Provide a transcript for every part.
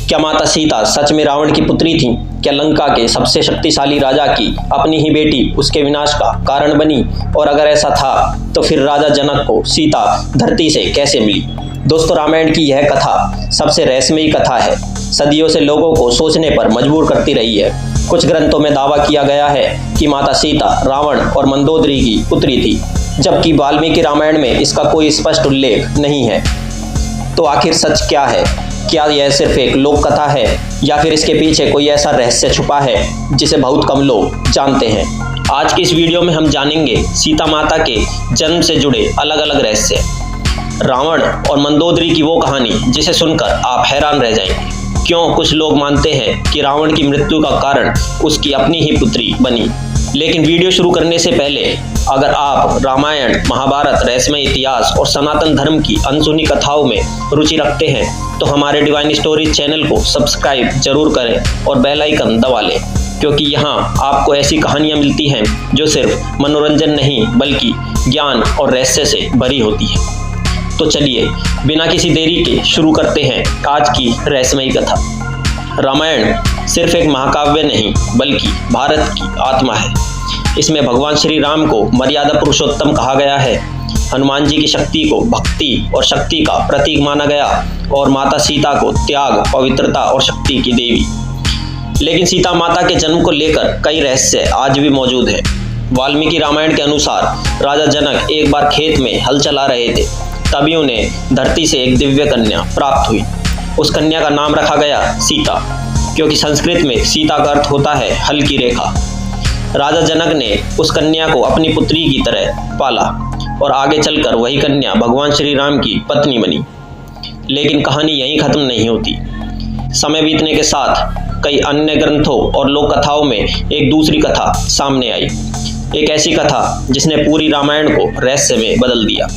क्या माता सीता सच में रावण की पुत्री थीं? क्या लंका के सबसे शक्तिशाली राजा की अपनी ही बेटी उसके विनाश का कारण बनी? और अगर ऐसा था तो फिर राजा जनक को सीता धरती से कैसे मिली? दोस्तों, रामायण की यह कथा सबसे रहस्यमयी कथा है। सदियों से लोगों को सोचने पर मजबूर करती रही है। कुछ ग्रंथों में दावा किया गया है कि माता सीता रावण और मंदोदरी की पुत्री थी, जबकि वाल्मीकि रामायण में इसका कोई स्पष्ट उल्लेख नहीं है। तो आखिर सच क्या है? क्या यह सिर्फ एक लोक कथा है या फिर इसके पीछे कोई ऐसा रहस्य छुपा है जिसे बहुत कम लोग जानते हैं? आज की इस वीडियो में हम जानेंगे सीता माता के जन्म से जुड़े अलग अलग रहस्य, रावण और मंदोदरी की वो कहानी जिसे सुनकर आप हैरान रह जाएंगे। क्यों कुछ लोग मानते हैं कि रावण की मृत्यु का कारण उसकी अपनी ही पुत्री बनी। लेकिन वीडियो शुरू करने से पहले अगर आप रामायण, महाभारत, रहस्यमय इतिहास और सनातन धर्म की अनसुनी कथाओं में रुचि रखते हैं तो हमारे डिवाइन स्टोरीज चैनल को सब्सक्राइब जरूर करें और बेल आइकन दबा लें, क्योंकि यहाँ आपको ऐसी कहानियाँ मिलती हैं जो सिर्फ मनोरंजन नहीं बल्कि ज्ञान और रहस्य से भरी होती है। तो चलिए बिना किसी देरी के शुरू करते हैं आज की रहस्यमयी कथा। रामायण सिर्फ एक महाकाव्य नहीं बल्कि भारत की आत्मा है। इसमें भगवान श्री राम को मर्यादा पुरुषोत्तम कहा गया है, हनुमान जी की शक्ति को भक्ति और शक्ति का प्रतीक माना गया और माता सीता को त्याग, पवित्रता और शक्ति की देवी। लेकिन सीता माता के जन्म को लेकर कई रहस्य आज भी मौजूद हैं। वाल्मीकि रामायण के अनुसार राजा जनक एक बार खेत में हल चला रहे थे, तभी उन्हें धरती से एक दिव्य कन्या प्राप्त हुई। उस कन्या का नाम रखा गया सीता, क्योंकि संस्कृत में सीता का अर्थ होता है हल की रेखा। राजा जनक ने उस कन्या को अपनी पुत्री की तरह पाला और आगे चलकर वही कन्या भगवान श्री राम की पत्नी बनी। लेकिन कहानी यहीं खत्म नहीं होती। समय बीतने के साथ कई अन्य ग्रंथों और लोक कथाओं में एक दूसरी कथा सामने आई, एक ऐसी कथा जिसने पूरी रामायण को रहस्य में बदल दिया।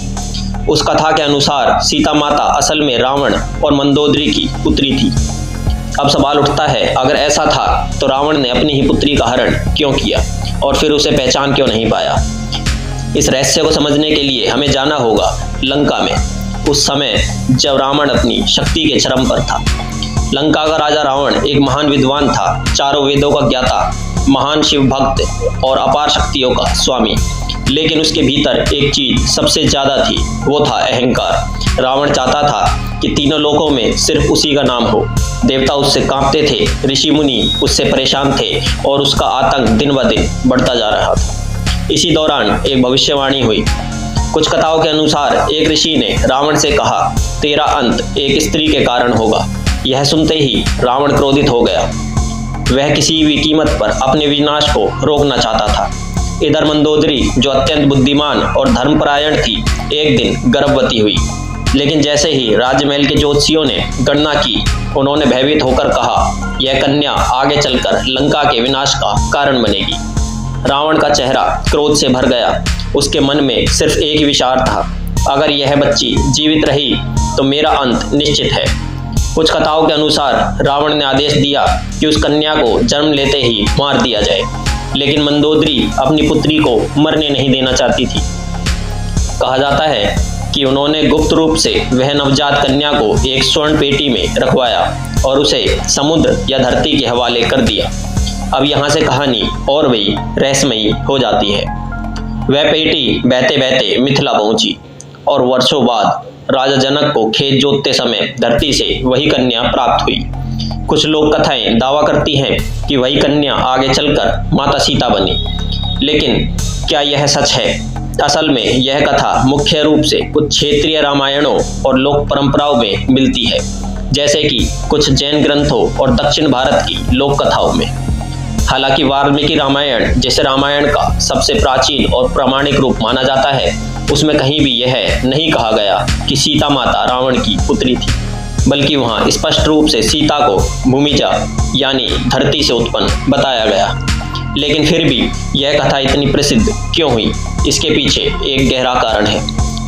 उस कथा के अनुसार सीता माता असल में रावण और मंदोदरी की पुत्री थी। अब सवाल उठता है, अगर ऐसा था तो रावण ने अपनी ही पुत्री का हरण क्यों किया और फिर उसे पहचान क्यों नहीं पाया? इस रहस्य को समझने के लिए हमें जाना होगा लंका में, उस समय जब रावण अपनी शक्ति के चरम पर था। लंका का राजा रावण एक महान विद्वान था, चारों वेदों का ज्ञाता, महान शिव भक्त और अपार शक्तियों का स्वामी। लेकिन उसके भीतर एक चीज सबसे ज्यादा थी, वो था अहंकार। रावण चाहता था कि तीनों लोकों में सिर्फ उसी का नाम हो। देवता उससे कांपते थे, ऋषि मुनि उससे परेशान थे और उसका आतंक दिन ब दिन बढ़ता जा रहा था। इसी दौरान एक भविष्यवाणी हुई। कुछ कथाओं के अनुसार एक ऋषि ने रावण से कहा, तेरा अंत एक स्त्री के कारण होगा। यह सुनते ही रावण क्रोधित हो गया। वह किसी भी कीमत पर अपने विनाश को रोकना चाहता था। इधर मंदोदरी, जो अत्यंत बुद्धिमान और धर्मपरायण थी, एक दिन गर्भवती हुई। लेकिन जैसे ही राजमहल के ज्योतिषियों ने गणना की, उन्होंने भयभीत होकर कहा, यह कन्या आगे चलकर लंका के विनाश का कारण बनेगी। रावण का चेहरा क्रोध से भर गया। उसके मन में सिर्फ एक ही विचार था, अगर यह बच्ची जीवित रही तो मेरा अंत निश्चित है। कुछ कथाओं के अनुसार रावण ने आदेश दिया कि उस कन्या को जन्म लेते ही मार दिया जाए, लेकिन मंदोदरी अपनी पुत्री को मरने नहीं देना चाहती थी। कहा जाता है कि उन्होंने गुप्त रूप से वह नवजात कन्या को एक स्वर्ण पेटी में रखवाया और उसे समुद्र या धरती के हवाले कर दिया। अब यहाँ से कहानी और भी रहस्यमयी हो जाती है। वह पेटी बहते बहते मिथिला पहुंची और वर्षों बाद राजा जनक को खेत जोतते समय धरती से वही कन्या प्राप्त हुई। कुछ लोक कथाएं दावा करती हैं कि वही कन्या आगे चलकर माता सीता बनी। लेकिन क्या यह सच है? असल में यह कथा मुख्य रूप से कुछ क्षेत्रीय रामायणों और लोक परंपराओं में मिलती है, जैसे कि कुछ जैन ग्रंथों और दक्षिण भारत की लोक कथाओं में। हालांकि वाल्मीकि रामायण, जिसे रामायण का सबसे प्राचीन और प्रामाणिक रूप माना जाता है, उसमें कहीं भी यह नहीं कहा गया कि सीता माता रावण की पुत्री थी, बल्कि वहाँ स्पष्ट रूप से सीता को भूमिजा यानी धरती से उत्पन्न बताया गया। लेकिन फिर भी यह कथा इतनी प्रसिद्ध क्यों हुई? इसके पीछे एक गहरा कारण है।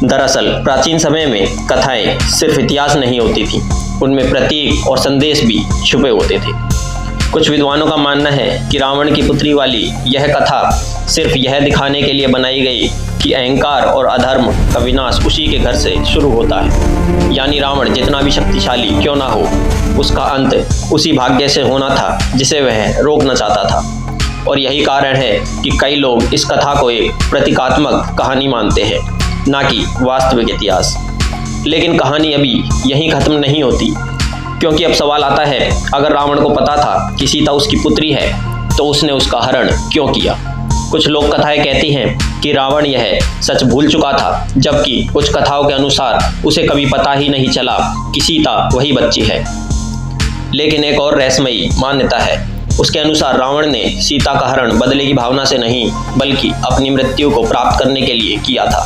दरअसल प्राचीन समय में कथाएं सिर्फ इतिहास नहीं होती थी, उनमें प्रतीक और संदेश भी छुपे होते थे। कुछ विद्वानों का मानना है कि रावण की पुत्री वाली यह कथा सिर्फ यह दिखाने के लिए बनाई गई कि अहंकार और अधर्म का विनाश उसी के घर से शुरू होता है। यानी रावण जितना भी शक्तिशाली क्यों ना हो, उसका अंत उसी भाग्य से होना था जिसे वह रोकना चाहता था। और यही कारण है कि कई लोग इस कथा को एक प्रतीकात्मक कहानी मानते हैं, ना कि वास्तविक इतिहास। लेकिन कहानी अभी यहीं खत्म नहीं होती, क्योंकि अब सवाल आता है, अगर रावण को पता था कि सीता उसकी पुत्री है तो उसने उसका हरण क्यों किया। कुछ लोक कथाएं कहती हैं कि रावण यह सच भूल चुका था, जबकि कुछ कथाओं के अनुसार उसे कभी पता ही नहीं चला कि सीता वही बच्ची है। लेकिन एक और रहस्यमयी मान्यता है। उसके अनुसार रावण ने सीता का हरण बदले की भावना से नहीं, बल्कि अपनी मृत्यु को प्राप्त करने के लिए किया था,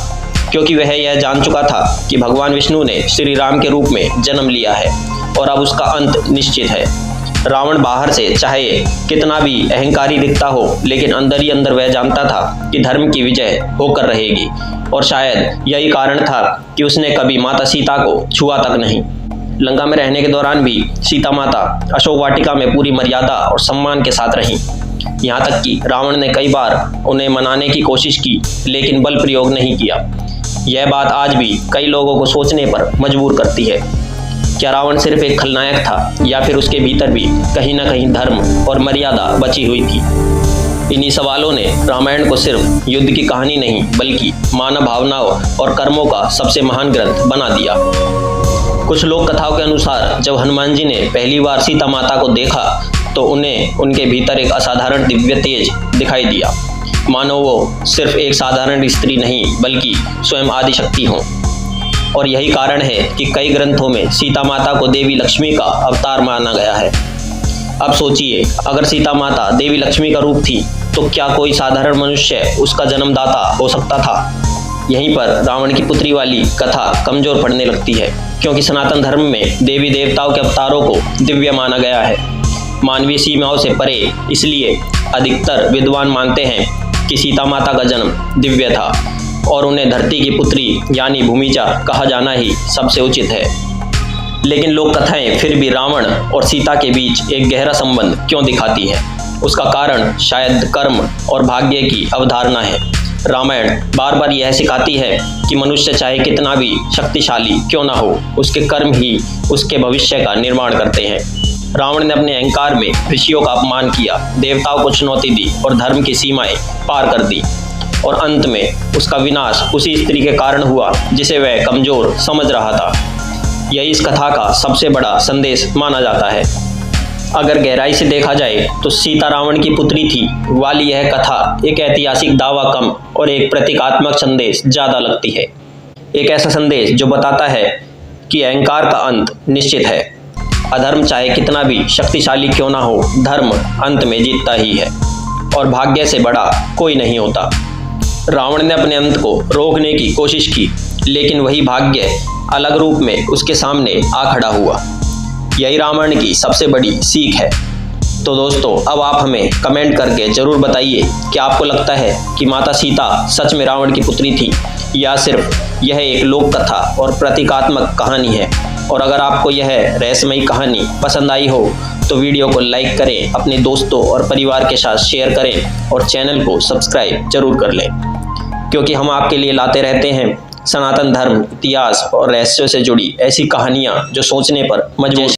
क्योंकि वह यह जान चुका था कि भगवान विष्णु ने श्री राम के रूप में जन्म लिया है और अब उसका अंत निश्चित है। रावण बाहर से चाहे कितना भी अहंकारी दिखता हो, लेकिन अंदर ही अंदर वह जानता था कि धर्म की विजय होकर रहेगी। और शायद यही कारण था कि उसने कभी माता सीता को छुआ तक नहीं। लंका में रहने के दौरान भी सीता माता अशोक वाटिका में पूरी मर्यादा और सम्मान के साथ रहीं। यहाँ तक कि रावण ने कई बार उन्हें मनाने की कोशिश की, लेकिन बल प्रयोग नहीं किया। यह बात आज भी कई लोगों को सोचने पर मजबूर करती है। क्या रावण सिर्फ एक खलनायक था, या फिर उसके भीतर भी कहीं ना कहीं धर्म और मर्यादा बची हुई थी? इन्हीं सवालों ने रामायण को सिर्फ युद्ध की कहानी नहीं, बल्कि मानव भावनाओं और कर्मों का सबसे महान ग्रंथ बना दिया। कुछ लोक कथाओं के अनुसार जब हनुमान जी ने पहली बार सीता माता को देखा तो उन्हें उनके भीतर एक असाधारण दिव्य तेज दिखाई दिया, मानो वो सिर्फ एक साधारण स्त्री नहीं, बल्कि स्वयं आदिशक्ति हों। और यही कारण है कि कई ग्रंथों में सीता माता को देवी लक्ष्मी का अवतार माना गया है। अब सोचिए, अगर सीता माता देवी लक्ष्मी का रूप थी तो क्या कोई साधारण मनुष्य उसका जन्मदाता हो सकता था? यहीं पर रावण की पुत्री वाली कथा कमजोर पड़ने लगती है, क्योंकि सनातन धर्म में देवी देवताओं के अवतारों को दिव्य माना गया है, मानवीय सीमाओं से परे। इसलिए अधिकतर विद्वान मानते हैं कि सीता माता का जन्म दिव्य था और उन्हें धरती की पुत्री यानी भूमिजा कहा जाना ही सबसे उचित है। लेकिन लोक कथाएं फिर भी रावण और सीता के बीच एक गहरा संबंध क्यों दिखाती हैं? उसका कारण शायद कर्म और भाग्य की अवधारणा है। रामायण बार बार यह सिखाती है कि मनुष्य चाहे कितना भी शक्तिशाली क्यों ना हो, उसके कर्म ही उसके भविष्य का निर्माण करते हैं। रावण ने अपने अहंकार में ऋषियों का अपमान किया, देवताओं को चुनौती दी और धर्म की सीमाएं पार कर दी। और अंत में उसका विनाश उसी स्त्री के कारण हुआ जिसे वह कमजोर समझ रहा था। यही इस कथा का सबसे बड़ा संदेश माना जाता है। अगर गहराई से देखा जाए तो सीता रावण की पुत्री थी वाली यह कथा एक ऐतिहासिक दावा कम और एक प्रतीकात्मक संदेश ज़्यादा लगती है। एक ऐसा संदेश जो बताता है कि अहंकार का अंत निश्चित है। अधर्म चाहे कितना भी शक्तिशाली क्यों ना हो, धर्म अंत में जीतता ही है और भाग्य से बड़ा कोई नहीं होता। रावण ने अपने अंत को रोकने की कोशिश की, लेकिन वही भाग्य अलग रूप में उसके सामने आ खड़ा हुआ। यही रामायण की सबसे बड़ी सीख है। तो दोस्तों, अब आप हमें कमेंट करके ज़रूर बताइए कि आपको लगता है कि माता सीता सच में रावण की पुत्री थी, या सिर्फ यह एक लोक कथा और प्रतीकात्मक कहानी है। और अगर आपको यह रहस्यमयी कहानी पसंद आई हो तो वीडियो को लाइक करें, अपने दोस्तों और परिवार के साथ शेयर करें और चैनल को सब्सक्राइब जरूर कर लें, क्योंकि हम आपके लिए लाते रहते हैं सनातन धर्म, इतिहास और रहस्यों से जुड़ी ऐसी कहानियाँ जो सोचने पर मजबूर